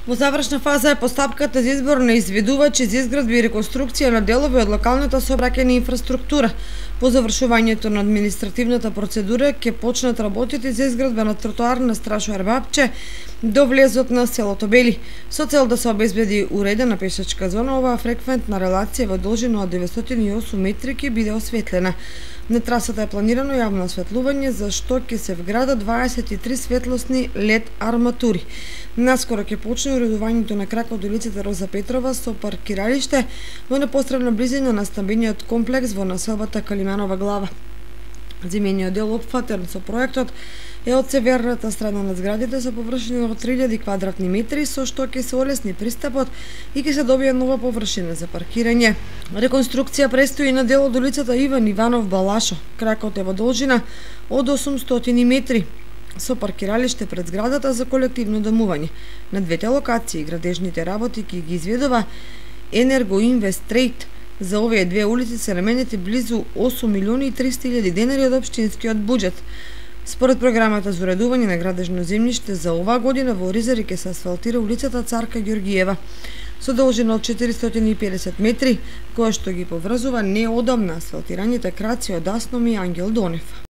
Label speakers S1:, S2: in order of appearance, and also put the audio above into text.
S1: Во завршна фаза е постапката за избор на изведувачи за изградба и реконструкција на делови од локалната сообраќајна инфраструктура. По завршувањето на административната процедура ќе почнат работите за изградба на тротоар на Страшоар Бапче до влезот на селото Бели. Со цел да се обезбеди уредена пешачка зона, оваа фреквентна релација во должина од 908 метри ќе биде осветлена. На трасата е планирано јавно осветлување, за што ќе се вградат 23 светлосни LED арматури. Наскоро ќе почне уредувањето на кракот до улицата Роза Петрова со паркиралиште во непосредна близина на стамбениот комплекс во населбата Калиманова глава. Земениот дел опфатен со проектот е од северната страна на зградите со површина од 3000 квадратни метри, со што ќе се олесни пристапот и ќе се добие нова површина за паркирање. Реконструкција престои на дел од улицата Иван Иванов Балашо. Кракот е во должина од 800 метри, со паркиралиште пред зградата за колективно домување. На двете локации градежните работи ќе ги изведува Енергоинвест Трейд. За овие две улици се наменети близу 8.300.000 денари од општинскиот буџет. Според програмата за уредување на градежно земјиште за оваа година во Оризари ќе се асфалтира улицата Царка Ѓоргиева со должина од 450 метри, која што ги поврзува неодамна асфалтираните краци од Асном и Ангел Донев.